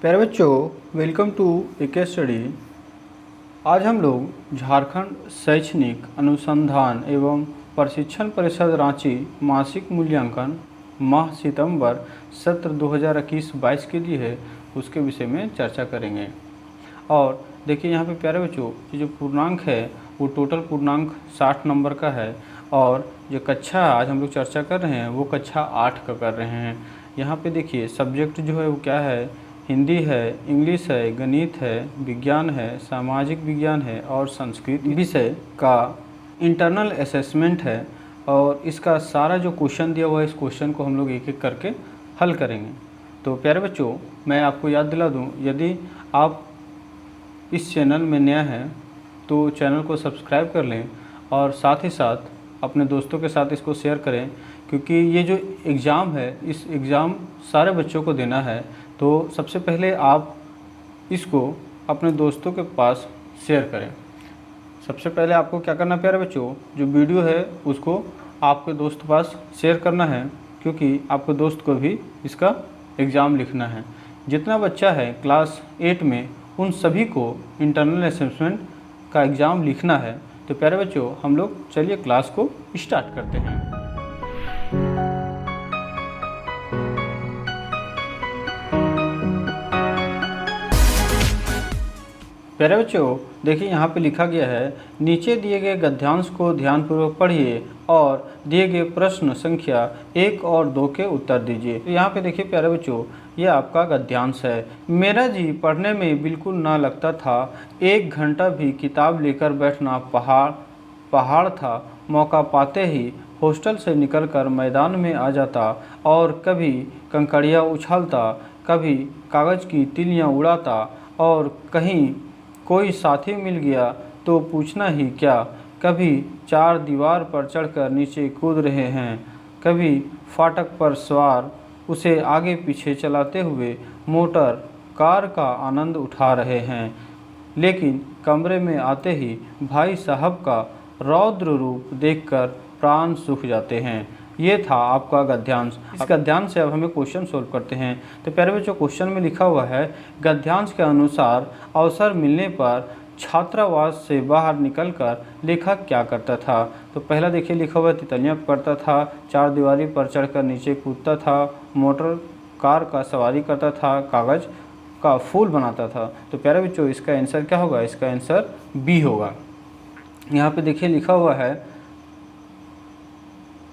प्यारे बच्चों, welcome to AK study. आज हम लोग झारखंड शैक्षणिक अनुसंधान एवं प्रशिक्षण परिषद रांची मासिक मूल्यांकन माह सितंबर सत्र 2021-22 के लिए है, उसके विषय में चर्चा करेंगे। और देखिए यहाँ पे प्यारे बच्चों, ये जो पूर्णांक है वो टोटल पूर्णांक 60 नंबर का है और जो कक्षा आज हम लोग चर्चा कर रहे हैं वो कक्षा 8 का कर रहे हैं। यहाँ पे देखिए सब्जेक्ट जो है वो क्या है, हिंदी है, इंग्लिश है, गणित है, विज्ञान है, सामाजिक विज्ञान है और संस्कृत विषय का इंटरनल असेसमेंट है। और इसका सारा जो क्वेश्चन दिया हुआ है, इस क्वेश्चन को हम लोग एक एक करके हल करेंगे। तो प्यारे बच्चों, मैं आपको याद दिला दूं, यदि आप इस चैनल में नया हैं तो चैनल को सब्सक्राइब कर लें और साथ ही साथ अपने दोस्तों के साथ इसको शेयर करें, क्योंकि ये जो एग्ज़ाम है, इस एग्ज़ाम सारे बच्चों को देना है। तो सबसे पहले आप इसको अपने दोस्तों के पास शेयर करें। सबसे पहले आपको क्या करना है प्यारे बच्चों, जो वीडियो है उसको आपके दोस्त के पास शेयर करना है, क्योंकि आपके दोस्त को भी इसका एग्ज़ाम लिखना है। जितना बच्चा है क्लास 8 में, उन सभी को इंटरनल असेसमेंट का एग्ज़ाम लिखना है। तो प्यारे बच्चों, हम लोग चलिए क्लास को स्टार्ट करते हैं। प्यारे बच्चों, देखिए यहाँ पे लिखा गया है, नीचे दिए गए गद्यांश को ध्यानपूर्वक पढ़िए और दिए गए प्रश्न संख्या 1 और 2 के उत्तर दीजिए। तो यहाँ पे देखिए प्यारे बच्चों, ये आपका गद्यांश है। मेरा जी पढ़ने में बिल्कुल ना लगता था, 1 घंटा भी किताब लेकर बैठना पहाड़ था। मौका पाते ही हॉस्टल से निकलकर मैदान में आ जाता और कभी कंकड़ियाँ उछालता, कभी कागज़ की तिलियाँ उड़ाता और कहीं कोई साथी मिल गया तो पूछना ही क्या, कभी 4 दीवार पर चढ़कर नीचे कूद रहे हैं, कभी फाटक पर सवार उसे आगे पीछे चलाते हुए मोटर कार का आनंद उठा रहे हैं। लेकिन कमरे में आते ही भाई साहब का रौद्र रूप देखकर प्राण सूख जाते हैं। ये था आपका गद्यांश। इस गद्यांश से अब हमें क्वेश्चन सोल्व करते हैं। तो प्यारे बच्चों, क्वेश्चन में लिखा हुआ है, गद्यांश के अनुसार अवसर मिलने पर छात्रावास से बाहर निकलकर लेखक क्या करता था। तो पहला देखिए लिखा हुआ है, तितलियाँ पकड़ता था, 4 दीवारी पर चढ़कर नीचे कूदता था, मोटर कार का सवारी करता था, कागज़ का फूल बनाता था। तो प्यारे बच्चों, इसका आंसर क्या होगा? इसका आंसर बी होगा। यहाँ पे देखिए लिखा हुआ है,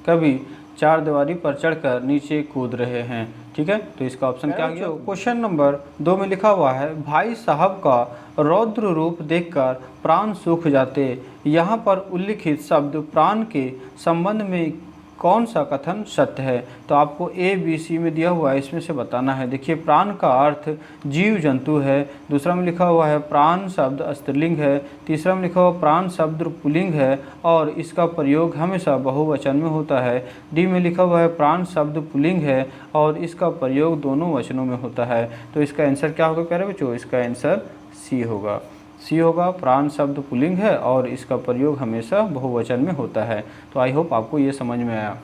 कभी 4 दीवारी पर चढ़कर नीचे कूद रहे हैं। ठीक है, तो इसका ऑप्शन क्या गया? क्वेश्चन नंबर 2 में लिखा हुआ है, भाई साहब का रौद्र रूप देखकर प्राण सूख जाते। यहाँ पर उल्लिखित शब्द प्राण के संबंध में कौन सा कथन सत्य है? तो आपको ए बी सी में दिया हुआ है, इसमें से बताना है। देखिए, प्राण का अर्थ जीव जंतु है। दूसरा में लिखा हुआ है प्राण शब्द स्त्रीलिंग है। तीसरा में लिखा हुआ प्राण शब्द पुल्लिंग है और इसका प्रयोग हमेशा बहुवचन में होता है। डी में लिखा हुआ है प्राण शब्द पुल्लिंग है और इसका प्रयोग दोनों वचनों में होता है। तो इसका आंसर क्या होगा प्यारे बच्चों? इसका आंसर सी होगा। सी होगा, प्राण शब्द पुल्लिंग है और इसका प्रयोग हमेशा बहुवचन में होता है। तो आई होप आपको ये समझ में आया।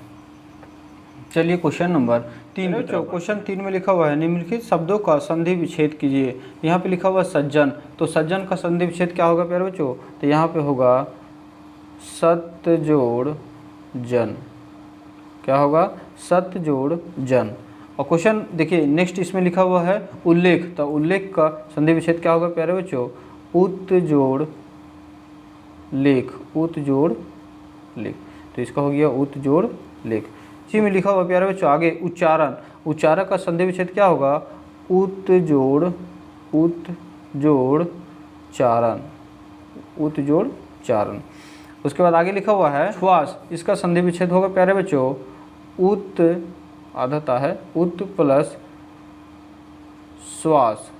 चलिए क्वेश्चन नंबर 3 बच्चों, क्वेश्चन 3 में लिखा हुआ है, निम्नलिखित शब्दों का संधि विच्छेद कीजिए। यहाँ पे लिखा हुआ है सज्जन। तो सज्जन का संधि विच्छेद क्या होगा प्यारे बच्चों? तो यहाँ पे होगा सत्य जोड़ जन। क्या होगा? सत्य जोड़ जन। और क्वेश्चन देखिए नेक्स्ट, इसमें लिखा हुआ है उल्लेख। तो उल्लेख का संधि विच्छेद क्या होगा प्यारे बच्चों? उत जोड़ लेख। उत जोड़ लेख। तो इसका हो गया उत जोड़ लेख। इसी में लिखा हुआ प्यारे बच्चों आगे उच्चारण। उच्चारण का संधि विच्छेद क्या होगा? उत जोड़ चारण। उत जोड़ चारण। उसके बाद आगे लिखा हुआ है श्वास। इसका संधि विच्छेद होगा प्यारे बच्चों उत, आधा है उत प्लस श्वास,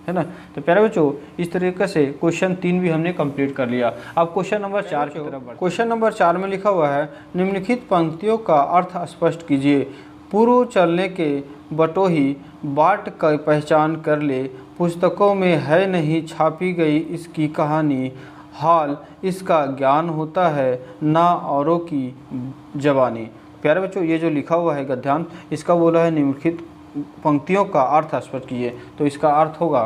है ना। तो प्यारे बच्चों, इस तरीके से क्वेश्चन 3 भी हमने कंप्लीट कर लिया। अब क्वेश्चन नंबर 4 की तरफ बढ़ते हैं। क्वेश्चन नंबर 4 में लिखा हुआ है, निम्नलिखित पंक्तियों का अर्थ स्पष्ट कीजिए। पूर्व चलने के बटोही बाट का पहचान कर ले, पुस्तकों में है नहीं छापी गई इसकी कहानी, हाल इसका ज्ञान होता है ना औरों की जबानी। प्यारे बच्चों, ये जो लिखा हुआ है गद्यांश, इसका बोला है निम्नलिखित पंक्तियों का अर्थ स्पष्ट कीजिए। तो इसका अर्थ होगा,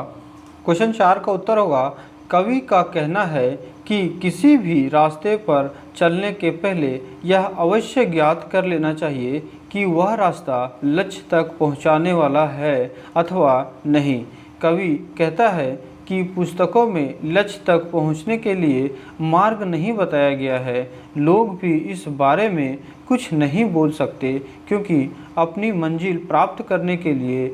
क्वेश्चन 4 का उत्तर होगा, कवि का कहना है कि किसी भी रास्ते पर चलने के पहले यह अवश्य ज्ञात कर लेना चाहिए कि वह रास्ता लक्ष्य तक पहुंचाने वाला है अथवा नहीं। कवि कहता है कि पुस्तकों में लक्ष्य तक पहुंचने के लिए मार्ग नहीं बताया गया है। लोग भी इस बारे में कुछ नहीं बोल सकते, क्योंकि अपनी मंजिल प्राप्त करने के लिए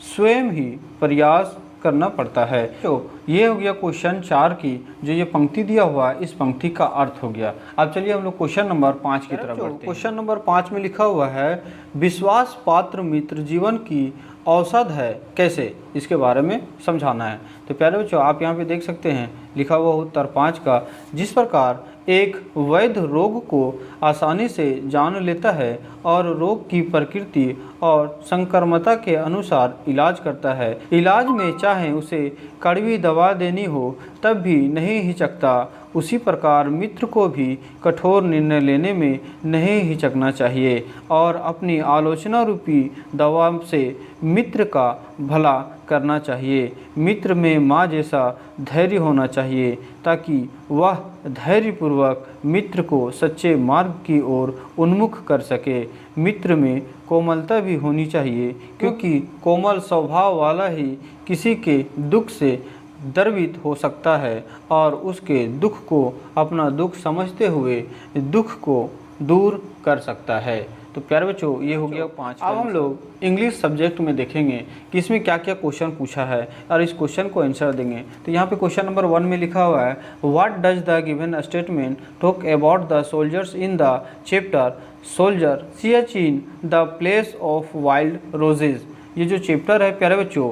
स्वयं ही प्रयास करना पड़ता है। तो ये हो गया क्वेश्चन 4 की जो ये पंक्ति दिया हुआ है, इस पंक्ति का अर्थ हो गया। अब चलिए हम लोग क्वेश्चन नंबर 5 की तरफ बढ़ते हैं। क्वेश्चन नंबर 5 में लिखा हुआ है, विश्वास पात्र मित्र जीवन की औषध है, कैसे, इसके बारे में समझाना है। तो प्यारे बच्चों, आप यहाँ पे देख सकते हैं लिखा हुआ उत्तर 5 का, जिस प्रकार एक वैद्य रोग को आसानी से जान लेता है और रोग की प्रकृति और संक्रमता के अनुसार इलाज करता है, इलाज में चाहे उसे कड़वी दवा देनी हो तब भी नहीं हिचकता, उसी प्रकार मित्र को भी कठोर निर्णय लेने में नहीं हिचकना चाहिए और अपनी आलोचना रूपी दवा से मित्र का भला करना चाहिए। मित्र में माँ जैसा धैर्य होना चाहिए ताकि वह धैर्यपूर्वक मित्र को सच्चे मार्ग की ओर उन्मुख कर सके। मित्र में कोमलता भी होनी चाहिए, क्योंकि कोमल स्वभाव वाला ही किसी के दुख से द्रवित हो सकता है और उसके दुख को अपना दुख समझते हुए दुख को दूर कर सकता है। तो प्यारे बच्चों, ये हो गया 5। अब हम लोग इंग्लिश सब्जेक्ट में देखेंगे कि इसमें क्या क्या क्वेश्चन पूछा है और इस क्वेश्चन को आंसर देंगे। तो यहाँ पे क्वेश्चन नंबर 1 में लिखा हुआ है, what does the given statement talk about the soldiers in the chapter soldier CH in the place of wild roses. ये जो चैप्टर है प्यारे बच्चों,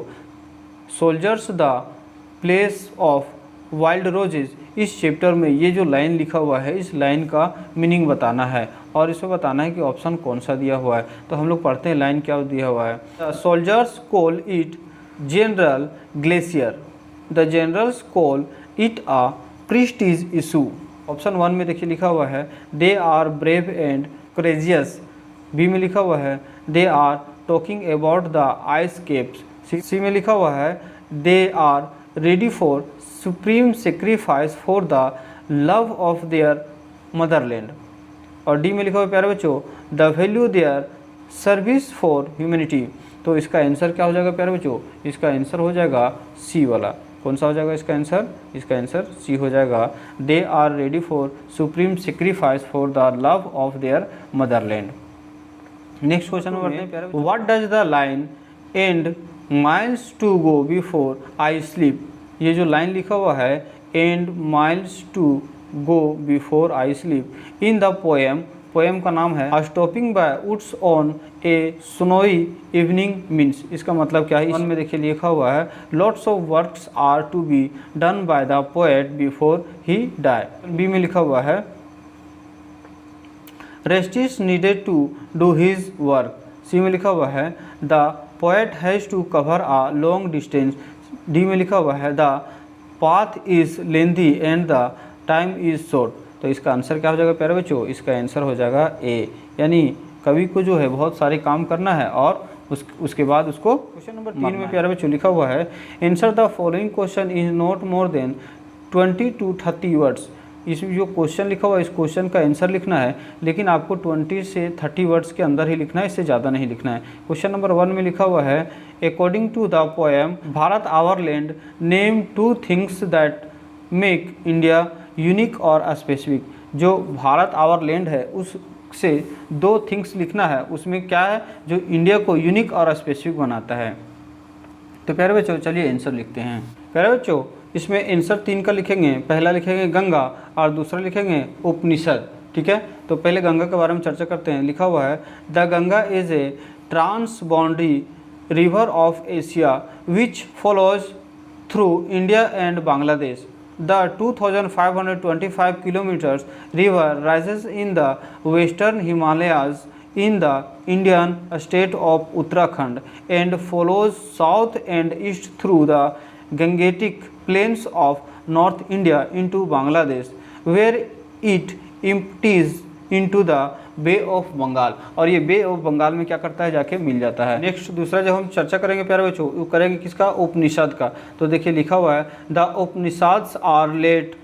soldiers the place of wild roses, इस चैप्टर में ये जो लाइन लिखा हुआ है, इस लाइन का मीनिंग बताना है और इसमें बताना है कि ऑप्शन कौन सा दिया हुआ है। तो हम लोग पढ़ते हैं लाइन क्या दिया हुआ है। Soldiers call it general glacier, the generals call it a prestige issue. Option 1 में देखिए लिखा हुआ है, they are brave and courageous. B में लिखा हुआ है, they are talking about the ice caps. C में लिखा हुआ है, they are ready for supreme sacrifice for the love of their motherland. और डी में लिखा हुआ है प्यारे बच्चों, the value their service for humanity. तो इसका आंसर क्या हो जाएगा प्यारे बच्चों, इसका आंसर हो जाएगा सी वाला। कौन सा हो जाएगा इसका आंसर, इसका आंसर सी हो जाएगा, they are ready for supreme sacrifice for the love of their motherland. Next question में, what does the line and miles to go before I sleep. ये जो लाइन लिखा हुआ है, and miles to go before I sleep in the poem, poem का नाम है stopping by woods on a snowy evening means. इसका मतलब क्या है, इसमें देखिए लिखा हुआ है, lots of works are to be done by the poet before he die. B में लिखा हुआ है, rest is needed to do his work. C में लिखा हुआ है, the poet has to cover a long distance. D में लिखा हुआ है, the path is lengthy and the time is short. तो इसका आंसर क्या हो जाएगा प्यारे बच्चों, इसका आंसर हो जाएगा ए, यानी कवि को जो है बहुत सारे काम करना है और उसके बाद उसको। क्वेश्चन नंबर 3 में प्यारे बच्चों लिखा हुआ है, answer the following question is not more than 20 to 30 words. इस जो क्वेश्चन लिखा हुआ है, इस क्वेश्चन का आंसर लिखना है, लेकिन आपको 20 से 30 वर्ड्स के अंदर ही लिखना है, इससे ज़्यादा नहीं लिखना है। क्वेश्चन नंबर 1 में लिखा हुआ है, according to the poem Bharat our land name 2 things that make India unique और स्पेसिफिक। जो भारत आवर लैंड है उससे 2 थिंग्स लिखना है, उसमें क्या है जो इंडिया को यूनिक और स्पेसिफिक बनाता है। तो प्यारे बच्चों चलिए आंसर लिखते हैं। प्यारे बच्चों इसमें आंसर 3 का लिखेंगे, पहला लिखेंगे गंगा और दूसरा लिखेंगे उपनिषद। ठीक है, तो पहले गंगा के बारे में चर्चा करते हैं। लिखा हुआ है, the Ganga is a trans boundary river of Asia which follows through India and Bangladesh. The 2525 kilometers river rises in the western Himalayas in the Indian state of Uttarakhand and flows south and east through the Gangetic plains of North India into Bangladesh, where it empties into the Bay of Bengal, और ये बे of Bengal में क्या करता है, जाके मिल जाता है। Next दूसरा जब हम चर्चा करेंगे प्यारे बच्चों, वो करेंगे किसका, उपनिषद का। तो देखिए लिखा हुआ है द उपनिषद्स आर लेट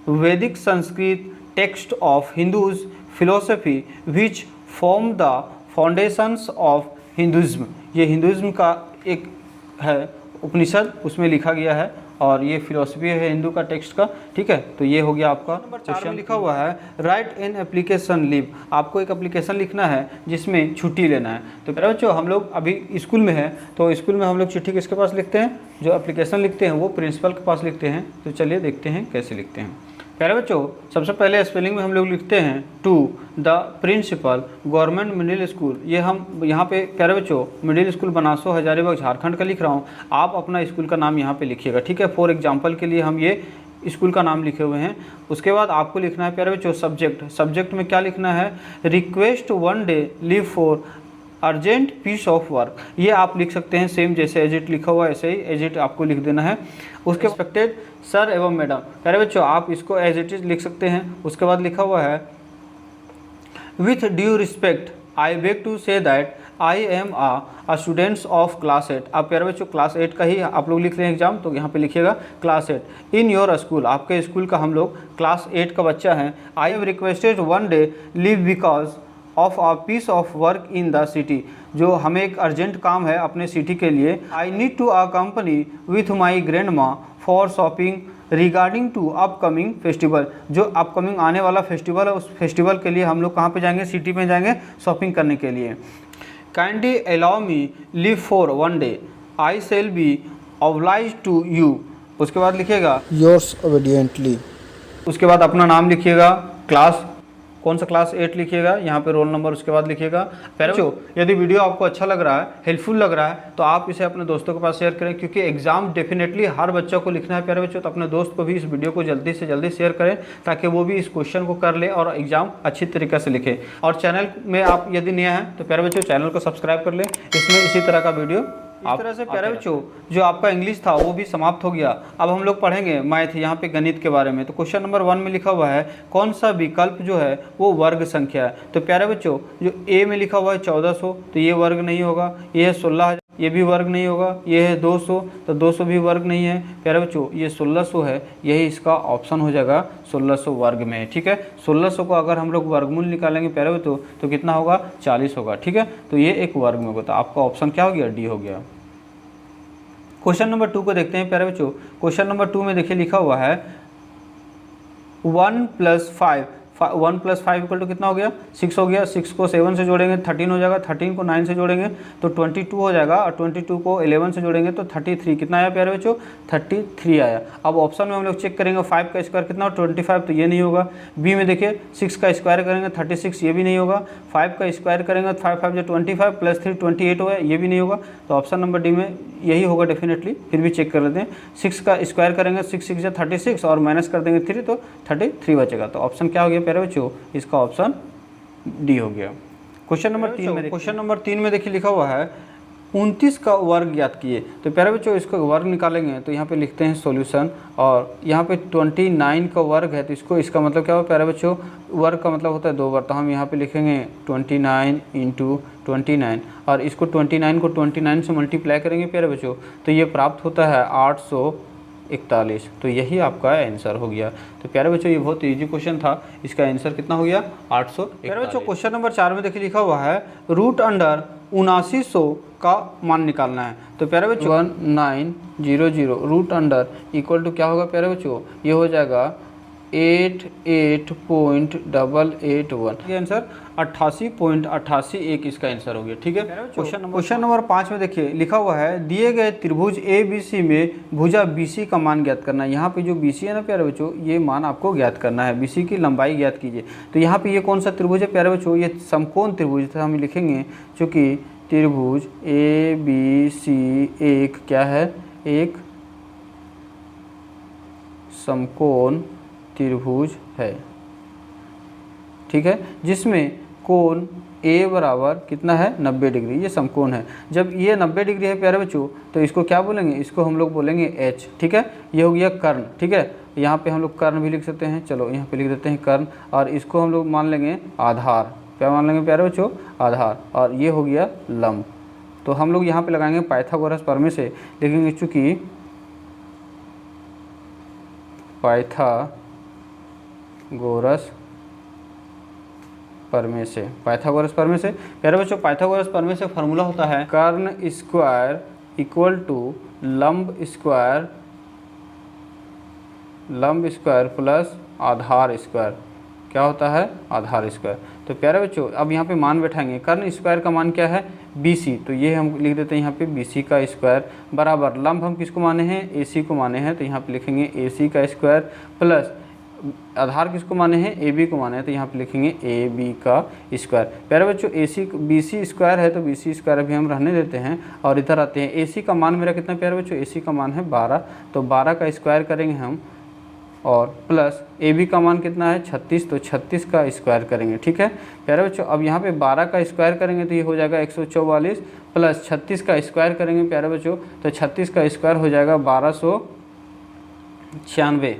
वैदिक Sanskrit text of Hindus philosophy which form the foundations of हिंदुज़्म। ये हिंदुज़्म का एक है उपनिषद, उसमें लिखा गया है, और ये फिलोसफी है हिंदू का टेक्स्ट का, ठीक है। तो ये हो गया आपका। नंबर 4 में लिखा हुआ है राइट एन एप्लीकेशन लीव। आपको एक एप्लीकेशन लिखना है जिसमें छुट्टी लेना है। तो प्यारे बच्चों, हम लोग अभी स्कूल में हैं, तो स्कूल में हम लोग चिट्ठी किसके पास लिखते हैं, जो एप्लीकेशन लिखते हैं वो प्रिंसिपल के पास लिखते हैं। तो चलिए देखते हैं कैसे लिखते हैं। प्यारे बच्चों, सबसे पहले स्पेलिंग में हम लोग लिखते हैं to the principal government middle school. ये हम यहाँ पे प्यारे बच्चों मिडिल स्कूल बनासो हजारीबाग झारखंड का लिख रहा हूँ, आप अपना स्कूल का नाम यहाँ पे लिखिएगा, ठीक है। फॉर एग्जांपल के लिए हम ये स्कूल का नाम लिखे हुए हैं। उसके बाद आपको लिखना है प्यारे बच्चों सब्जेक्ट। सब्जेक्ट में क्या लिखना है, request one day leave for urgent piece of work. ये आप लिख सकते हैं सेम जैसे एजिट लिखा हुआ है, ऐसे ही एजिट आपको लिख देना है। उसके रिस्पेक्टेड सर एवं मैडम, प्यारे बच्चों आप इसको एज इट इज लिख सकते हैं। उसके बाद लिखा हुआ है with due respect I beg to say that I am a students of class 8। आप प्यारे बच्चों क्लास 8 का ही आप लोग लिख रहे हैं एग्जाम, तो यहाँ पे लिखिएगा क्लास 8 इन योर स्कूल। आपके स्कूल का हम लोग क्लास 8 का बच्चा है। I have requested one day leave because of a piece of work in the city. जो हमें एक अर्जेंट काम है अपने सिटी के लिए। I need to accompany with my grandma for shopping regarding to upcoming festival. जो upcoming आने वाला फेस्टिवल है, उस फेस्टिवल के लिए हम लोग कहाँ पे जाएंगे, सिटी में जाएंगे शॉपिंग करने के लिए। Kindly allow me leave for one day, I shall be oblige to you. उसके बाद लिखिएगा योर्स ओबीडियंटली। उसके बाद अपना नाम लिखिएगा, क्लास कौन सा क्लास 8 लिखिएगा, यहाँ पे रोल नंबर उसके बाद लिखिएगा। प्यारे बच्चों, यदि वीडियो आपको अच्छा लग रहा है, हेल्पफुल लग रहा है, तो आप इसे अपने दोस्तों के पास शेयर करें, क्योंकि एग्जाम डेफिनेटली हर बच्चा को लिखना है प्यारे बच्चों। तो अपने दोस्त को भी इस वीडियो को जल्दी से जल्दी शेयर करें, ताकि वो भी इस क्वेश्चन को कर ले और एग्जाम अच्छी तरीके से लिखे। और चैनल में आप यदि नया हैं तो प्यारे बच्चों चैनल को सब्सक्राइब कर लें, इसमें इसी तरह का वीडियो इस तरह से। प्यारे बच्चों, जो आपका इंग्लिश था वो भी समाप्त हो गया। अब हम लोग पढ़ेंगे मैथ, यहाँ पे गणित के बारे में। तो क्वेश्चन नंबर 1 में लिखा हुआ है कौन सा विकल्प जो है वो वर्ग संख्या है। तो प्यारे बच्चों, जो ए में लिखा हुआ है 1400, तो ये वर्ग नहीं होगा। ये है 16,000, ये भी वर्ग नहीं होगा। ये है 200, तो 200 भी वर्ग नहीं है। प्यारे बच्चों, ये 1600 है, यही इसका ऑप्शन हो जाएगा 1600 वर्ग में, ठीक है। 1600 को अगर हम लोग वर्गमूल निकालेंगे प्यारे बच्चों तो कितना होगा, 40 होगा, ठीक है। तो ये एक वर्ग में होगा, तो आपका ऑप्शन क्या हो गया, डी हो गया। क्वेश्चन नंबर 2 को देखते हैं प्यारे बच्चों। क्वेश्चन नंबर 2 में देखिए लिखा हुआ है 1 + 5 1 + 5 इक्वल टू कितना हो गया, 6 हो गया। 6 को 7 से जोड़ेंगे 13 हो जाएगा। 13 को 9 से जोड़ेंगे तो 22 हो जाएगा, और 22 को 11 से जोड़ेंगे तो 33। कितना आया प्यारे बच्चों, 33 आया। अब ऑप्शन में हम लोग चेक करेंगे 5 का स्क्वायर कितना हो, 25, तो ये नहीं होगा। बी में देखिए 6 का स्क्वायर करेंगे 36, ये भी नहीं होगा। 5 का स्क्वायर करेंगे तो 5 5 जो 25 + 3 28 होगा, ये भी नहीं होगा। तो ऑप्शन नंबर डी में यही होगा डेफिनेटली। फिर भी चेक कर लेते हैं। 6 का स्क्वायर करेंगे 6 6 36, और माइनस कर देंगे 3, तो 33 बचेगा। तो ऑप्शन क्या हो गया प्यारे बच्चों, इसका ऑप्शन डी हो गया। क्वेश्चन नंबर 3 में देखिए लिखा हुआ है 29 का वर्ग ज्ञात किए। तो प्यारे बच्चों, इसको वर्ग निकालेंगे तो यहाँ पे लिखते हैं सॉल्यूशन, और यहाँ पे 29 का वर्ग है, तो इसको इसका मतलब क्या होगा प्यारे बच्चों, वर्ग का मतलब होता है 2 बार। तो हम यहाँ पे लिखेंगे 29 × 29, और इसको 29 को 29 से मल्टीप्लाई करेंगे प्यारे बच्चों, तो ये प्राप्त होता है 841। तो यही आपका आंसर हो गया। तो प्यारे बच्चों, ये बहुत इजी क्वेश्चन था, इसका आंसर कितना हो गया, 841। प्यारे बच्चों, क्वेश्चन नंबर 4 में देखिए लिखा हुआ है √7900 का मान निकालना है। तो प्यारे बच्चों 1900 √अंडर इक्वल टू क्या होगा प्यारे बच्चों, ये हो जाएगा 88.881। ये आंसर 88.881 इसका आंसर हो गया, ठीक है। क्वेश्चन नंबर 5 में देखिए लिखा हुआ है दिए गए त्रिभुज ABC में भुजा BC का मान ज्ञात करना है। यहाँ पे जो BC है ना प्यारे बच्चों, ये मान आपको ज्ञात करना है। BC की लंबाई ज्ञात कीजिए। तो यहाँ पे ये कौन सा त्रिभुज है प्यारे बच्चों, ये समकोण त्रिभुज था, हम लिखेंगे चूँकि त्रिभुज ABC एक क्या है, एक समकोण त्रिभुज है, ठीक है, जिसमें कोण ए बराबर कितना है 90 डिग्री, ये समकोण है। जब ये 90 डिग्री है प्यारे बच्चों तो इसको क्या बोलेंगे, इसको हम लोग बोलेंगे एच, ठीक है। ये हो गया कर्ण, ठीक है। यहाँ पे हम लोग कर्ण भी लिख सकते हैं, चलो यहाँ पे लिख देते हैं कर्ण, और इसको हम लोग मान लेंगे आधार। क्या मान लेंगे प्यारे बच्चों, आधार। और ये हो गया लंब। तो हम लोग यहाँ पे लगाएंगे पाइथागोरस प्रमेय से, लिखेंगे चूँकि पाइथागोरस प्रमेय से, पाइथागोरस प्रमेय से प्यारे बच्चों, पाइथागोरस प्रमेय से फार्मूला होता है कर्ण स्क्वायर इक्वल टू लंब स्क्वायर प्लस आधार स्क्वायर। क्या होता है, आधार स्क्वायर। तो प्यारे बच्चों अब यहाँ पे मान बैठाएंगे, कर्ण स्क्वायर का मान क्या है BC, तो ये हम लिख देते हैं यहाँ पे BC का स्क्वायर बराबर लंब हम किसको माने हैं, AC को माने हैं, तो यहाँ पे लिखेंगे AC का स्क्वायर प्लस आधार किसको माने हैं, AB को माने हैं, तो यहाँ पे लिखेंगे AB का स्क्वायर। प्यारे बच्चों BC स्क्वायर है तो BC स्क्वायर अभी हम रहने देते हैं और इधर आते हैं। AC का मान मेरा कितना प्यारे बच्चों, AC का मान है 12, तो 12 का स्क्वायर करेंगे हम, और प्लस AB का मान कितना है 36, तो 36 का स्क्वायर करेंगे, ठीक है प्यारे बच्चों। अब यहाँ पे 12 का स्क्वायर करेंगे तो ये हो जाएगा 144 प्लस 36 का स्क्वायर करेंगे प्यारे बच्चों, तो 36 का स्क्वायर हो जाएगा 1296।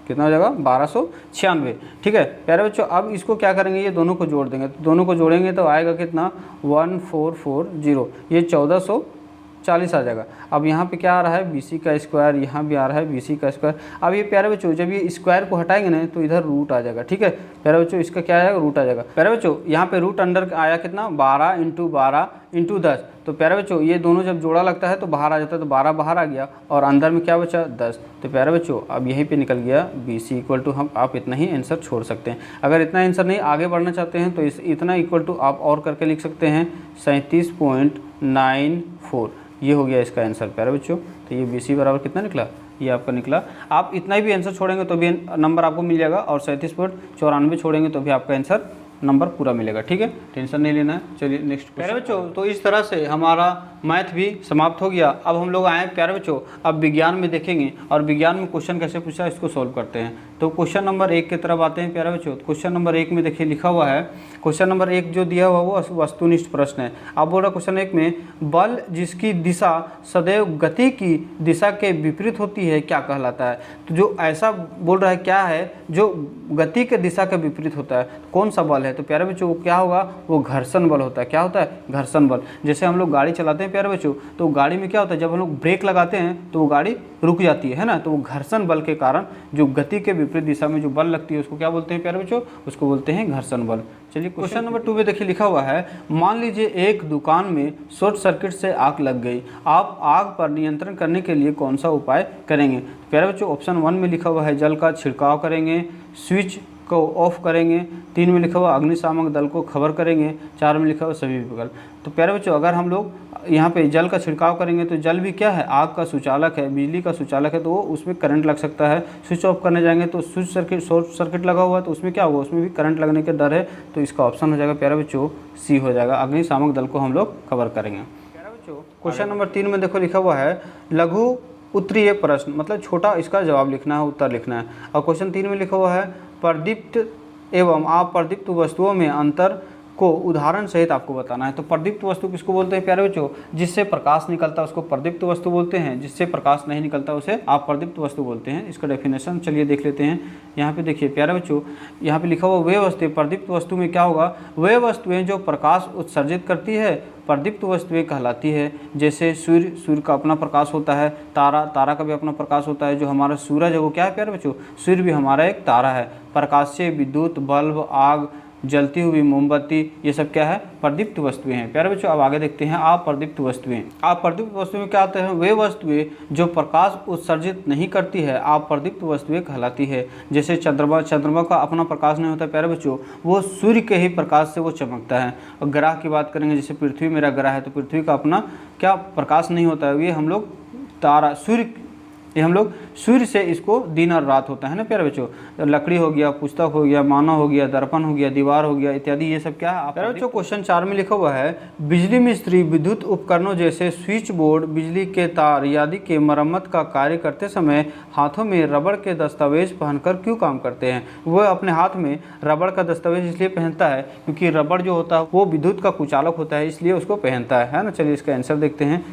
कितना हो जाएगा 1296, ठीक है प्यारे बच्चों। अब इसको क्या करेंगे, ये दोनों को जोड़ देंगे, तो दोनों को जोड़ेंगे तो आएगा कितना 1440, ये 1440 आ जाएगा। अब यहाँ पे क्या आ रहा है BC का स्क्वायर, यहाँ भी आ रहा है BC का स्क्वायर। अब ये प्यारे बच्चों जब ये स्क्वायर को हटाएंगे ना तो इधर रूट आ जाएगा, ठीक है प्यारे बच्चों, इसका क्या आएगा रूट आ जाएगा। प्यारे बच्चों यहाँ पे रूट अंडर आया कितना 12 × 12 × 10, तो प्यारे बच्चों ये दोनों जब जोड़ा लगता है तो बाहर आ जाता है, तो 12 बाहर आ गया और अंदर में क्या बचा 10। तो प्यारे बच्चों अब यहीं पे निकल गया BC इक्वल टू, हम आप इतना ही आंसर छोड़ सकते हैं। अगर इतना आंसर नहीं आगे बढ़ना चाहते हैं तो इतना इक्वल टू आप और करके लिख सकते हैं 37.94, ये हो गया इसका आंसर प्यारे बच्चों। तो ये BC बराबर कितना निकला, ये आपका निकला। आप इतना भी आंसर छोड़ेंगे तो भी नंबर आपको मिल जाएगा, और 37.94 छोड़ेंगे तो भी आपका आंसर नंबर पूरा मिलेगा, ठीक है, टेंशन नहीं लेना है। चलिए नेक्स्ट प्यारे बच्चों, तो इस तरह से हमारा मैथ भी समाप्त हो गया। अब हम लोग आए प्यारे बच्चों अब विज्ञान में देखेंगे, और विज्ञान में क्वेश्चन कैसे पूछा इसको सॉल्व करते हैं। तो क्वेश्चन नंबर 1 की तरफ आते हैं प्यारे बच्चों। क्वेश्चन नंबर 1 में देखिए लिखा हुआ है, क्वेश्चन नंबर 1 जो दिया हुआ वो वस्तुनिष्ठ प्रश्न है। अब बोल रहा क्वेश्चन 1 में बल जिसकी दिशा सदैव गति की दिशा के विपरीत होती है क्या कहलाता है। तो जो ऐसा बोल रहा है क्या है जो गति के दिशा के विपरीत होता है, कौन सा बल है। तो प्यारे बच्चों क्या होगा, वो घर्षण बल होता है। क्या होता है, घर्षण बल। जैसे हम लोग गाड़ी चलाते हैं प्यारे बच्चों, तो गाड़ी में क्या होता है, जब हम लोग ब्रेक लगाते हैं तो वो गाड़ी रुक जाती है ना, तो वो घर्षण बल के कारण जो गति के विपरीत दिशा में जो बल लगती है उसको क्या बोलते हैं प्यारे बच्चों, उसको बोलते हैं घर्षण बल। चलिए क्वेश्चन नंबर 2 में देखिए लिखा हुआ है, मान लीजिए एक दुकान में शॉर्ट सर्किट से आग लग गई, आप आग पर नियंत्रण करने के लिए कौन सा उपाय करेंगे। प्यारे बच्चों ऑप्शन 1 में लिखा हुआ है जल का छिड़काव करेंगे, स्विच को ऑफ करेंगे, 3 में लिखा हुआ अग्निशामक दल को खबर करेंगे, 4 में लिखा हुआ सभी विकल्प। तो प्यारे बच्चों अगर हम लोग यहाँ पे जल का छिड़काव करेंगे तो जल भी क्या है, आग का सुचालक है, बिजली का सुचालक है, तो वो उसमें करंट लग सकता है। स्विच ऑफ करने जाएंगे तो स्विच सर्किट शॉर्ट सर्किट लगा हुआ है तो उसमें क्या होगा, उसमें भी करंट लगने का डर है, तो इसका ऑप्शन हो जाएगा प्यारे बच्चों C हो जाएगा, अग्निशामक दल को हम लोग कवर करेंगे। प्यारे बच्चों क्वेश्चन नंबर 3 में देखो लिखा हुआ है लघु उत्तरीय प्रश्न, मतलब छोटा इसका जवाब लिखना है, उत्तर लिखना है। और क्वेश्चन 3 में लिखा हुआ है प्रदीप्त एवं अप्रदीप्त वस्तुओं में अंतर को उदाहरण सहित आपको बताना है। तो प्रदीप्त वस्तु किसको बोलते हैं प्यारे बच्चों, जिससे प्रकाश निकलता है उसको प्रदीप्त वस्तु बोलते हैं, जिससे प्रकाश नहीं निकलता उसे अप्रदीप्त वस्तु बोलते हैं। इसका डेफिनेशन चलिए देख लेते हैं। यहाँ पे देखिए प्यारे बच्चों, यहाँ पे लिखा हुआ वे वस्तुएं, प्रदीप्त वस्तु में क्या होगा, वे वस्तुएं जो प्रकाश उत्सर्जित करती है प्रदीप्त वस्तुएं कहलाती है। जैसे सूर्य का अपना प्रकाश होता है, तारा का भी अपना प्रकाश होता है। जो हमारा सूरज है वो क्या है प्यारे बच्चों, सूर्य भी हमारा एक तारा है। प्रकाश से विद्युत बल्ब, आग, जलती हुई मोमबत्ती, ये सब क्या है, प्रदीप्त वस्तुएं हैं। प्यारे बच्चों अब आगे देखते हैं अप्रदीप्त वस्तुएं। अप्रदीप्त वस्तुएं क्या आते हैं, वे वस्तुएं जो प्रकाश उत्सर्जित नहीं करती है अप्रदीप्त वस्तुएं कहलाती है। जैसे चंद्रमा का अपना प्रकाश नहीं होता प्यारे बच्चों, वो सूर्य के ही प्रकाश से वो चमकता है। और ग्रह की बात करेंगे, जैसे पृथ्वी मेरा ग्रह है तो पृथ्वी का अपना क्या प्रकाश नहीं होता है, ये हम लोग तारा सूर्य ये हम लोग सूर्य से इसको दिन और रात होता है ना प्यारे बच्चों। लकड़ी हो गया, पुस्तक हो गया, मानव हो गया, दर्पण हो गया, दीवार हो गया इत्यादि, ये सब क्या है प्यारे बच्चों। क्वेश्चन 4 में लिखा हुआ है बिजली मिस्त्री विद्युत उपकरणों जैसे स्विच बोर्ड, बिजली के तार आदि के मरम्मत का कार्य करते समय हाथों में रबड़ के दस्तावेज पहनकर क्यों काम करते हैं। वह अपने हाथ में रबड़ का दस्तावेज इसलिए पहनता है क्योंकि रबड़ जो होता है वो विद्युत का कुचालक होता है, इसलिए उसको पहनता है ना। चलिए इसका आंसर देखते हैं।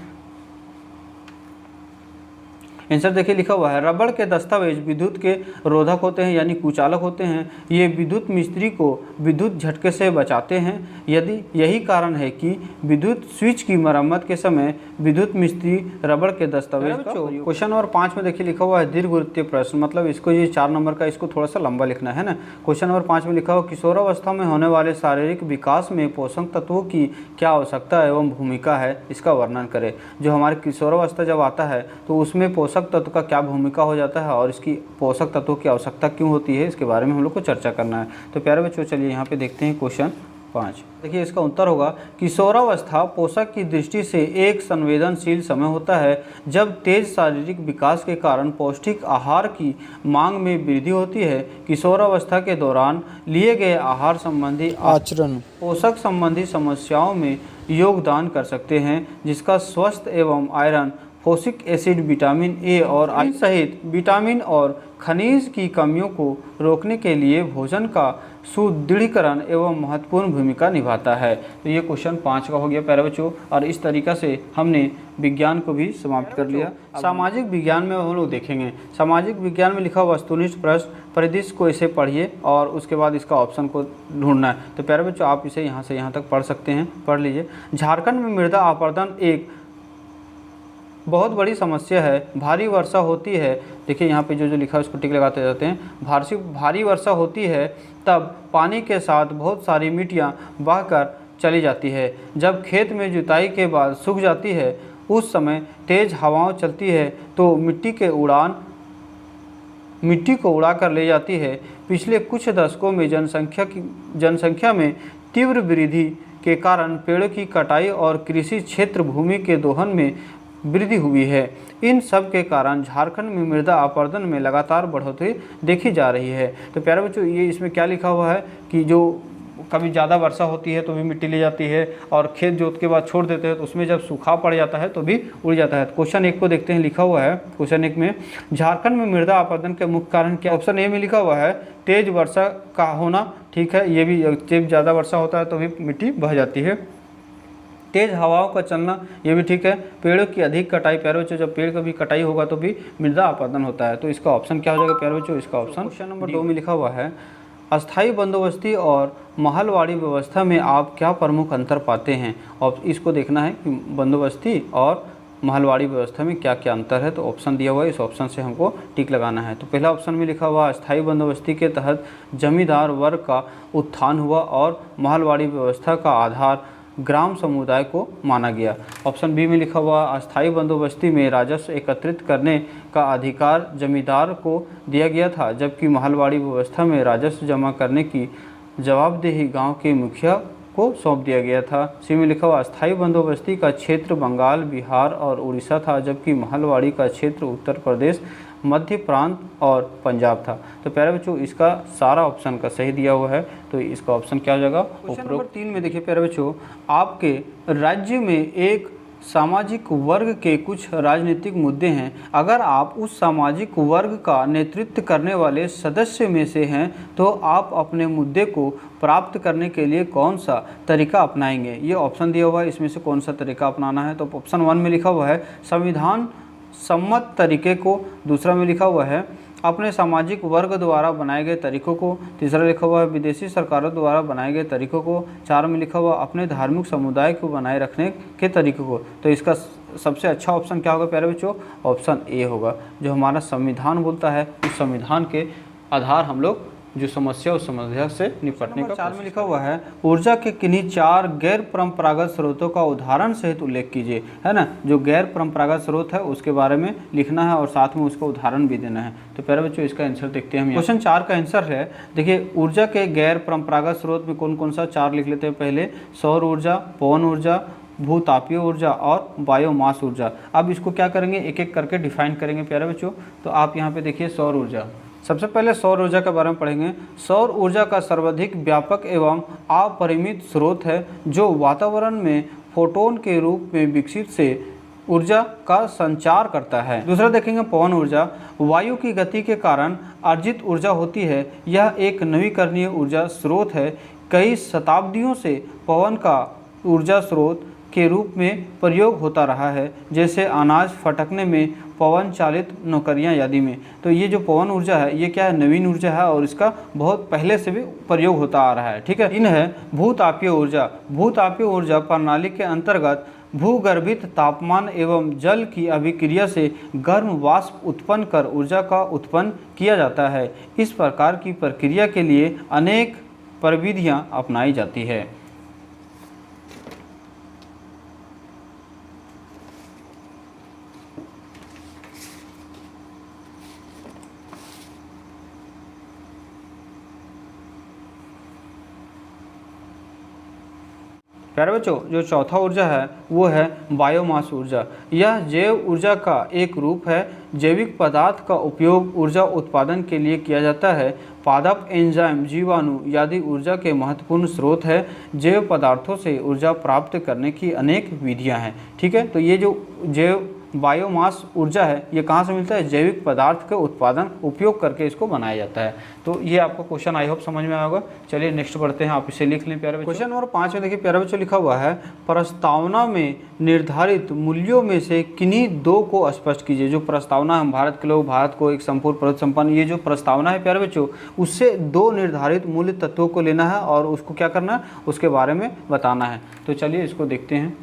आंसर देखिए लिखा हुआ है रबड़ के दस्तावेज विद्युत के रोधक होते हैं यानी कुचालक होते हैं। ये विद्युत मिस्त्री को विद्युत झटके से बचाते हैं। यदि यही कारण है कि विद्युत स्विच की मरम्मत के समय विद्युत मिस्त्री रबड़ के दस्तावेज का। क्वेश्चन नंबर 5 में देखिए लिखा हुआ है दीर्घवृत्तीय प्रश्न, मतलब इसको ये 4 नंबर का, इसको थोड़ा सा लंबा लिखना है ना। क्वेश्चन नंबर 5 में लिखा हुआ किशोरावस्था में होने वाले शारीरिक विकास में पोषक तत्वों की क्या आवश्यकता एवं भूमिका है, इसका वर्णन करें। जो हमारे किशोरावस्था जब आता है तो उसमें पोषक तत्व का क्या भूमिका हो जाता है और इसकी पोषक तत्वों की आवश्यकता क्यों होती है, इसके बारे में हम लोग को चर्चा करना है। तो प्यारे बच्चों चलिए यहाँ पे देखते हैं क्वेश्चन 5। देखिए इसका उत्तर होगा किशोरावस्था पोषक की दृष्टि से एक संवेदनशील समय होता है जब तेज शारीरिक विकास के कारण पौष्टिक आहार की मांग में वृद्धि होती है। किशोरावस्था के दौरान लिए गए आहार संबंधी आचरण पोषक संबंधी समस्याओं में योगदान कर सकते हैं, जिसका स्वस्थ एवं iron, folic acid, vitamin A और आई सहित विटामिन और खनिज की कमियों को रोकने के लिए भोजन का सुदृढ़ीकरण एवं महत्वपूर्ण भूमिका निभाता है। तो ये क्वेश्चन 5 का हो गया प्यारे बच्चों, और इस तरीक़ा से हमने विज्ञान को भी समाप्त कर लिया। सामाजिक विज्ञान में हम लोग देखेंगे, सामाजिक विज्ञान में लिखा वस्तुनिष्ठ प्रश्न परिदृश्य को इसे पढ़िए और उसके बाद इसका ऑप्शन को ढूंढना है। तो प्यारे बच्चों आप इसे यहाँ से यहाँ तक पढ़ सकते हैं, पढ़ लीजिए। झारखंड में मृदा अपरदन एक बहुत बड़ी समस्या है। भारी वर्षा होती है, देखिए यहाँ पे जो जो लिखा है उसको टिक लगाते जाते हैं। भारी वर्षा होती है तब पानी के साथ बहुत सारी मिट्टियाँ बहकर चली जाती है। जब खेत में जुताई के बाद सूख जाती है उस समय तेज़ हवाएं चलती है तो मिट्टी को उड़ा कर ले जाती है। पिछले कुछ दशकों में जनसंख्या में तीव्र वृद्धि के कारण पेड़ों की कटाई और कृषि क्षेत्र भूमि के दोहन में वृद्धि हुई है। इन सब के कारण झारखंड में मृदा अपरदन में लगातार बढ़ोतरी देखी जा रही है। तो प्यारे बच्चों ये इसमें क्या लिखा हुआ है कि जो कभी ज़्यादा वर्षा होती है तो भी मिट्टी ले जाती है, और खेत जोत के बाद छोड़ देते हैं तो उसमें जब सूखा पड़ जाता है तो भी उड़ जाता है। क्वेश्चन 1 को देखते हैं, लिखा हुआ है क्वेश्चन 1 में झारखंड में मृदा अपरदन के मुख्य कारण क्या। ऑप्शन ए में लिखा हुआ है तेज वर्षा का होना, ठीक है, ये भी जब ज़्यादा वर्षा होता है तो भी मिट्टी बह जाती है। तेज़ हवाओं का चलना, ये भी ठीक है। पेड़ों की अधिक कटाई, प्यारे बच्चों जब पेड़ का भी कटाई होगा तो भी मृदा अपरदन होता है। तो इसका ऑप्शन क्या हो जाएगा प्यारे बच्चों, इसका ऑप्शन क्वेश्चन नंबर 2 में लिखा हुआ है अस्थाई बंदोबस्ती और महलवाड़ी व्यवस्था में आप क्या प्रमुख अंतर पाते हैं। और इसको देखना है कि बंदोबस्ती और महलवाड़ी व्यवस्था में क्या क्या अंतर है। तो ऑप्शन दिया हुआ है, इस ऑप्शन से हमको टिक लगाना है। तो पहला ऑप्शन में लिखा हुआ अस्थाई बंदोबस्ती के तहत जमींदार वर्ग का उत्थान हुआ और महलवाड़ी व्यवस्था का आधार ग्राम समुदाय को माना गया। ऑप्शन बी में लिखा हुआ अस्थाई बंदोबस्ती में राजस्व एकत्रित करने का अधिकार जमींदार को दिया गया था, जबकि महलवाड़ी व्यवस्था में राजस्व जमा करने की जवाबदेही गांव के मुखिया को सौंप दिया गया था। सी में लिखा हुआ अस्थाई बंदोबस्ती का क्षेत्र बंगाल, बिहार और उड़ीसा था, जबकि महलवाड़ी का क्षेत्र उत्तर प्रदेश, मध्य प्रांत और पंजाब था। तो प्यारे बच्चों इसका सारा ऑप्शन का सही दिया हुआ है, तो इसका ऑप्शन क्या हो जाएगा। क्वेश्चन नंबर 3 में देखिए प्यारे बच्चों, आपके राज्य में एक सामाजिक वर्ग के कुछ राजनीतिक मुद्दे हैं। अगर आप उस सामाजिक वर्ग का नेतृत्व करने वाले सदस्य में से हैं तो आप अपने मुद्दे को प्राप्त करने के लिए कौन सा तरीका अपनाएंगे। ये ऑप्शन दिया हुआ है, इसमें से कौन सा तरीका अपनाना है। तो ऑप्शन 1 में लिखा हुआ है संविधान सम्मत तरीके को, दूसरा में लिखा हुआ है अपने सामाजिक वर्ग द्वारा बनाए गए तरीकों को, तीसरा लिखा हुआ है विदेशी सरकारों द्वारा बनाए गए तरीकों को, 4 में लिखा हुआ अपने धार्मिक समुदाय को बनाए रखने के तरीकों को। तो इसका सबसे अच्छा ऑप्शन क्या होगा प्यारे बच्चों, ऑप्शन ए होगा। जो हमारा संविधान बोलता है उस संविधान के आधार हम लोग जो समस्या उस समस्या से निपटने का। 4 में लिखा हुआ है ऊर्जा के किन्हीं 4 गैर परंपरागत स्रोतों का उदाहरण सहित उल्लेख कीजिए, है ना। जो गैर परंपरागत स्रोत है उसके बारे में लिखना है और साथ में उसका उदाहरण भी देना है। तो प्यारे बच्चों इसका आंसर देखते हैं हम। क्वेश्चन 4 का आंसर है, देखिए ऊर्जा के गैर परंपरागत स्रोत में कौन कौन सा 4 लिख लेते हैं। पहले सौर ऊर्जा, पवन ऊर्जा, भूतापीय ऊर्जा और बायोमास ऊर्जा। अब इसको क्या करेंगे, एक एक करके डिफाइन करेंगे प्यारे बच्चों। तो आप यहाँ पे देखिए सौर ऊर्जा। सबसे पहले सौर ऊर्जा के बारे में पढ़ेंगे। सौर ऊर्जा का सर्वाधिक व्यापक एवं अपरिमित स्रोत है जो वातावरण में फोटोन के रूप में विकसित से ऊर्जा का संचार करता है। दूसरा देखेंगे पवन ऊर्जा। वायु की गति के कारण अर्जित ऊर्जा होती है। यह एक नवीकरणीय ऊर्जा स्रोत है। कई शताब्दियों से पवन का ऊर्जा स्रोत के रूप में प्रयोग होता रहा है, जैसे अनाज फटकने में पवन चालित नौकरियां आदि में। तो ये जो पवन ऊर्जा है ये क्या है, नवीन ऊर्जा है और इसका बहुत पहले से भी प्रयोग होता आ रहा है। ठीक है। इन है भूतापीय ऊर्जा। भूतापीय ऊर्जा प्रणाली के अंतर्गत भूगर्भित तापमान एवं जल की अभिक्रिया से गर्म वाष्प उत्पन्न कर ऊर्जा का उत्पन्न किया जाता है। इस प्रकार की प्रक्रिया के लिए अनेक प्रविधियां अपनाई जाती है। प्यारे बच्चों, जो चौथा ऊर्जा है वो है बायोमास ऊर्जा। यह जैव ऊर्जा का एक रूप है। जैविक पदार्थ का उपयोग ऊर्जा उत्पादन के लिए किया जाता है। पादप, एंजाइम, जीवाणु आदि ऊर्जा के महत्वपूर्ण स्रोत है। जैव पदार्थों से ऊर्जा प्राप्त करने की अनेक विधियां हैं। ठीक है। तो ये जो जैव बायोमास ऊर्जा है ये कहाँ से मिलता है, जैविक पदार्थ के उत्पादन उपयोग करके इसको बनाया जाता है। तो ये आपको क्वेश्चन आई होप समझ में आया होगा। चलिए नेक्स्ट बढ़ते हैं, आप इसे लिख लें प्यारे बच्चों। क्वेश्चन नंबर 5 में देखिए प्यारे बच्चों लिखा हुआ है, प्रस्तावना में निर्धारित मूल्यों में से किन्हीं दो को स्पष्ट कीजिए। जो प्रस्तावना हम भारत के लोग, भारत को एक संपूर्ण प्रगति संपन्न, ये जो प्रस्तावना है प्यारे बच्चों उससे दो निर्धारित मूल्य तत्वों को लेना है और उसको क्या करना है, उसके बारे में बताना है। तो चलिए इसको देखते हैं।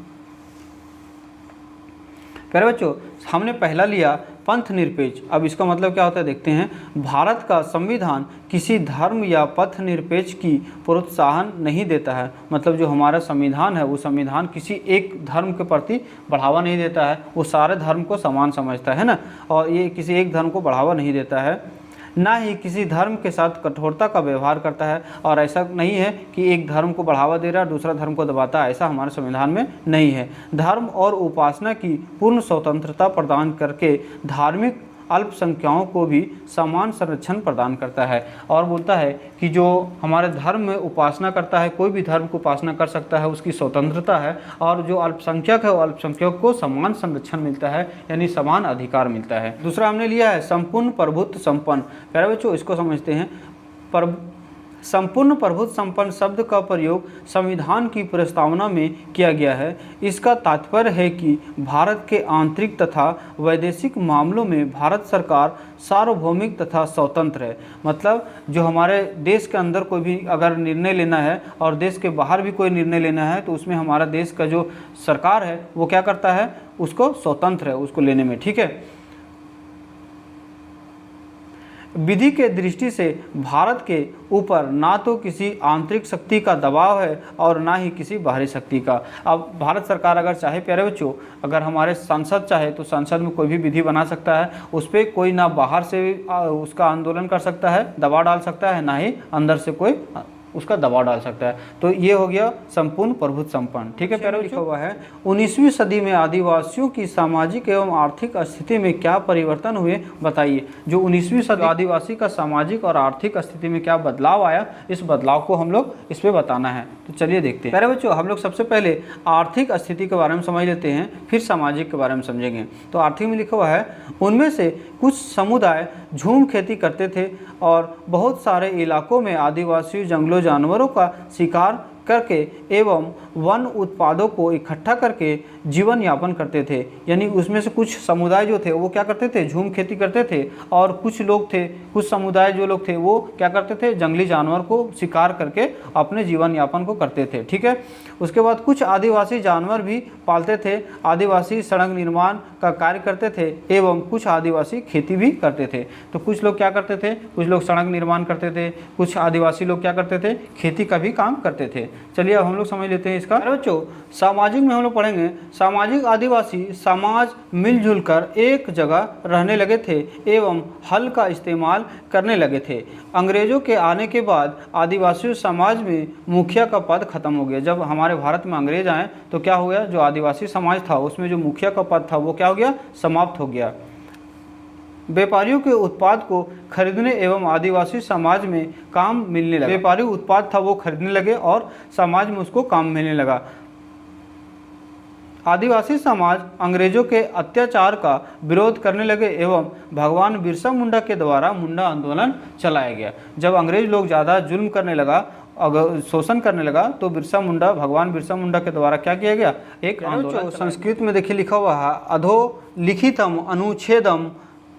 प्यारे बच्चों, हमने पहला लिया पंथ निरपेक्ष। अब इसका मतलब क्या होता है देखते हैं। भारत का संविधान किसी धर्म या पथ निरपेक्ष की प्रोत्साहन नहीं देता है। मतलब जो हमारा संविधान है वो संविधान किसी एक धर्म के प्रति बढ़ावा नहीं देता है, वो सारे धर्म को समान समझता है ना, और ये किसी एक धर्म को बढ़ावा नहीं देता है। ना ही किसी धर्म के साथ कठोरता का व्यवहार करता है, और ऐसा नहीं है कि एक धर्म को बढ़ावा दे रहा है दूसरा धर्म को दबाता है, ऐसा हमारे संविधान में नहीं है। धर्म और उपासना की पूर्ण स्वतंत्रता प्रदान करके धार्मिक अल्पसंख्याकों को भी समान संरक्षण प्रदान करता है। और बोलता है कि जो हमारे धर्म में उपासना करता है, कोई भी धर्म को उपासना कर सकता है, उसकी स्वतंत्रता है, और जो अल्पसंख्यक है वो अल्पसंख्यक को समान संरक्षण मिलता है, यानी समान अधिकार मिलता है। दूसरा हमने लिया है संपूर्ण प्रभुत्व संपन्न। प्यारे बच्चों इसको समझते हैं। संपूर्ण प्रभुत्व संपन्न शब्द का प्रयोग संविधान की प्रस्तावना में किया गया है। इसका तात्पर्य है कि भारत के आंतरिक तथा वैदेशिक मामलों में भारत सरकार सार्वभौमिक तथा स्वतंत्र है। मतलब जो हमारे देश के अंदर कोई भी अगर निर्णय लेना है और देश के बाहर भी कोई निर्णय लेना है तो उसमें हमारा देश का जो सरकार है वो क्या करता है, उसको स्वतंत्र है उसको लेने में। ठीक है। विधि के दृष्टि से भारत के ऊपर ना तो किसी आंतरिक शक्ति का दबाव है और ना ही किसी बाहरी शक्ति का। अब भारत सरकार अगर चाहे प्यारे बच्चों, अगर हमारे संसद चाहे तो संसद में कोई भी विधि बना सकता है, उस पर कोई ना बाहर से उसका आंदोलन कर सकता है, दबाव डाल सकता है, ना ही अंदर से कोई उसका दबाव डाल सकता है। तो ये हो गया संपूर्ण प्रभुत्व संपन्न। ठीक है प्यारे, लिखा हुआ है 19वीं सदी में आदिवासियों की सामाजिक एवं आर्थिक स्थिति में क्या परिवर्तन हुए बताइए। जो 19वीं सदी आदिवासी का सामाजिक और आर्थिक स्थिति में क्या बदलाव आया, इस बदलाव को हम लोग इस पर बताना है। तो चलिए देखते हैं। प्यारे बच्चों, हम लोग सबसे पहले आर्थिक स्थिति के बारे में समझ लेते हैं, फिर सामाजिक के बारे में समझेंगे। तो आर्थिक में लिखा हुआ है, उनमें से कुछ समुदाय झूम खेती करते थे और बहुत सारे इलाकों में आदिवासी जंगलों जानवरों का शिकार करके एवं वन उत्पादों को इकट्ठा करके जीवन यापन करते थे। यानी उसमें से कुछ समुदाय जो थे वो क्या करते थे, झूम खेती करते थे, और कुछ लोग थे, कुछ समुदाय जो लोग थे वो क्या करते थे, जंगली जानवर को शिकार करके अपने जीवन यापन को करते थे। ठीक है। उसके बाद कुछ आदिवासी जानवर भी पालते थे, आदिवासी सड़क निर्माण का कार्य करते थे एवं कुछ आदिवासी खेती भी करते थे। तो कुछ लोग क्या करते थे, कुछ लोग सड़क निर्माण करते थे, कुछ आदिवासी लोग क्या करते थे, खेती का भी काम करते थे। चलिए अब हम लोग समझ लेते हैं इसका। अरे बच्चों, सामाजिक में हम लोग पढ़ेंगे, सामाजिक आदिवासी समाज मिलजुल कर एक जगह रहने लगे थे एवं हल का इस्तेमाल करने लगे थे। अंग्रेजों के आने के बाद आदिवासी समाज में मुखिया का पद खत्म हो गया। जब हमारे भारत में अंग्रेज आए तो क्या हो गया, जो आदिवासी समाज था उसमें जो मुखिया का पद था वो क्या हो गया, समाप्त हो गया। व्यापारियों के उत्पाद को खरीदने एवं आदिवासी समाज में काम मिलने लगा। व्यापारी उत्पाद था वो खरीदने लगे और समाज में उसको काम मिलने लगा। आदिवासी समाज अंग्रेजों के अत्याचार का विरोध करने लगे एवं भगवान बिरसा मुंडा के द्वारा मुंडा आंदोलन चलाया गया। जब अंग्रेज लोग ज़्यादा जुल्म करने लगा, अगर शोषण करने लगा, तो भगवान बिरसा मुंडा के द्वारा क्या किया गया, एक आंदोलन। संस्कृत में देखिए लिखा हुआ है, अधोलिखितम अनुच्छेदम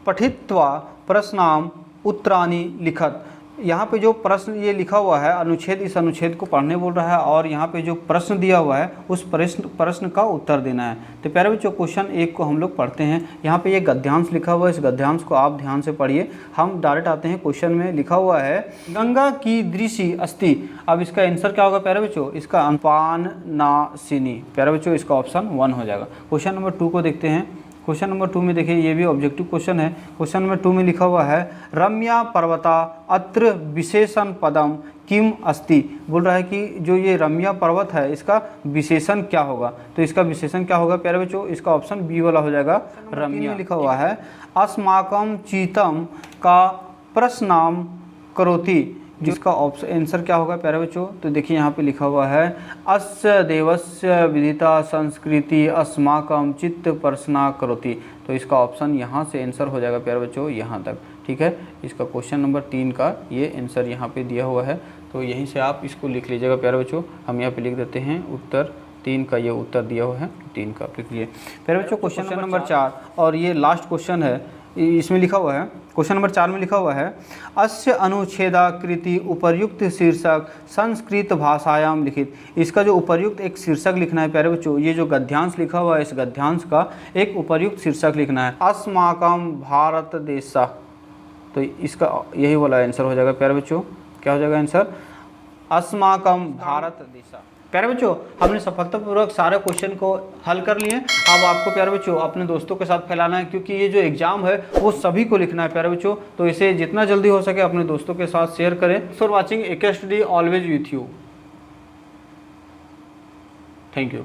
पठित्वा प्रश्नाम उत्तराणि लिखत। यहाँ पे जो प्रश्न ये लिखा हुआ है अनुच्छेद, इस अनुच्छेद को पढ़ने बोल रहा है और यहाँ पे जो प्रश्न दिया हुआ है उस प्रश्न का उत्तर देना है। तो प्यारे बच्चों, क्वेश्चन 1 को हम लोग पढ़ते हैं। यहाँ पे ये गद्यांश लिखा हुआ है, इस गद्यांश को आप ध्यान से पढ़िए। हम डायरेक्ट आते हैं क्वेश्चन में। लिखा हुआ है गंगा की दृषि अस्ति। अब इसका आंसर क्या होगा प्यारे बच्चों, इसका अनपानासिनी। प्यारे बच्चों, इसका ऑप्शन 1 हो जाएगा। क्वेश्चन नंबर 2 को देखते हैं। क्वेश्चन नंबर 2 में देखिए, ये भी ऑब्जेक्टिव क्वेश्चन है। क्वेश्चन नंबर 2 में लिखा हुआ है रम्या पर्वता अत्र विशेषण पदम किम अस्ति। बोल रहा है कि जो ये रम्या पर्वत है इसका विशेषण क्या होगा। तो इसका विशेषण क्या होगा प्यारे बच्चों, इसका ऑप्शन बी वाला हो जाएगा, रम्या। में लिखा हुआ है अस्माकम चीतम का प्रश्नाम करोति, जिसका ऑप्शन आंसर क्या होगा प्यारे बच्चों। तो देखिए यहाँ पे लिखा हुआ है अस्य देवस्य विदिता संस्कृति अस्माकम चित्त प्रश्ना करोति। तो इसका ऑप्शन यहाँ से आंसर हो जाएगा प्यारे बच्चों, यहाँ तक। ठीक है, इसका क्वेश्चन नंबर 3 का ये आंसर यहाँ पे दिया हुआ है। तो यहीं से आप इसको लिख लीजिएगा प्यारे बच्चों। हम यहाँ पे लिख देते हैं उत्तर 3 का, ये उत्तर दिया हुआ है 3 का, लिख लीजिए प्यारे बच्चों। क्वेश्चन नंबर 4 और ये लास्ट क्वेश्चन है, इसमें लिखा हुआ है, क्वेश्चन नंबर 4 में लिखा हुआ है अस्य अनुच्छेदाकृति उपर्युक्त शीर्षक संस्कृत भाषायाम लिखित। इसका जो उपर्युक्त एक शीर्षक लिखना है प्यारे बच्चों, ये जो गद्यांश लिखा हुआ है इस गद्यांश का एक उपर्युक्त शीर्षक लिखना है, अस्माकम भारत देशा। तो इसका यही वाला आंसर हो जाएगा प्यारे बच्चों। क्या हो जाएगा आंसर, अस्माकम भारत देशा। प्यारे बच्चों, हमने सफलतापूर्वक सारे क्वेश्चन को हल कर लिए। अब आपको प्यारे बच्चों अपने दोस्तों के साथ फैलाना है, क्योंकि ये जो एग्जाम है वो सभी को लिखना है प्यारे बच्चों। तो इसे जितना जल्दी हो सके अपने दोस्तों के साथ शेयर करें। For watching AK Study, always with you. Thank you.